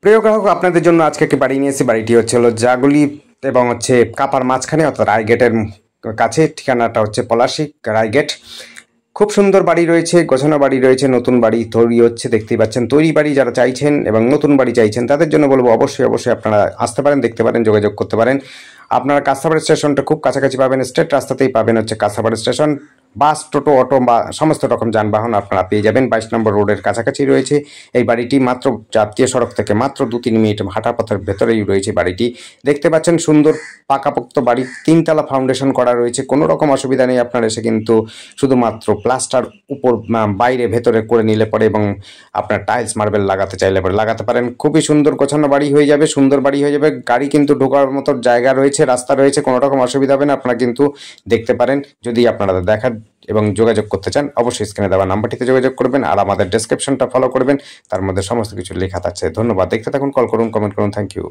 প্রিয় গ্রাহক, আপনাদের জন্য আজকে একটি বাড়ি নিয়েছি। বাড়িটি হলো জাগুলি এবং কাপার মাঝখানে, অর্থাৎ রায়গেটের কাছে। ঠিকানাটা পলাশী রায়গেট। খুব সুন্দর বাড়ি রয়েছে, গোছানো বাড়ি রয়েছে, নতুন বাড়ি তৈরি হচ্ছে, দেখতেই পাচ্ছেন। তৈরি বাড়ি যারা চাইছেন এবং নতুন বাড়ি চাইছেন তাদের জন্য বলবো অবশ্যই অবশ্যই আপনারা আসতে পারেন, দেখতে পারেন, যোগাযোগ করতে পারেন। আপনারা কাঁসাপাড় স্টেশনটা খুব কাছাকাছি পাবেন, স্ট্রেট রাস্তাতেই পাবেন কাঁসাপাড় স্টেশন। বাস, টোটো, অটো বা সমস্ত রকম যানবাহন আপনারা পেয়ে যাবেন। 22 নম্বর রোডের কাছাকাছি রয়েছে এই বাড়িটি। মাত্র জাতীয় সড়ক থেকে মাত্র 2-3 মিনিট হাঁটা পথের ভেতরেই রয়েছে বাড়িটি। দেখতে পাচ্ছেন সুন্দর পাকাপোক্ত বাড়ি, 3 তলা ফাউন্ডেশন করা রয়েছে। কোনো রকম অসুবিধা নেই, আপনারা এসে কিন্তু শুধুমাত্র প্লাস্টার উপর বাইরে ভেতরে করে নিলে পরে এবং আপনার টাইলস মার্বেল লাগাতে চাইলে পরে লাগাতে পারেন। খুবই সুন্দর গোছানো বাড়ি হয়ে যাবে, সুন্দর বাড়ি হয়ে যাবে। গাড়ি কিন্তু ঢোকার মতো জায়গা রয়েছে, রাস্তা রয়েছে, কোনো রকম অসুবিধা হবে না। আপনারা কিন্তু দেখতে পারেন। যদি আপনারা দেখার এবং যোগাযোগ করতে চান অবশ্যই স্ক্রিনে দেওয়া নাম্বারটিতে যোগাযোগ করবেন আর আমাদের ডেসক্রিপশনটা ফলো করবেন, তার মধ্যে সমস্ত কিছু লেখা থাকছে। ধন্যবাদ। দেখতে থাকুন, কল করুন, কমেন্ট করুন। Thank you.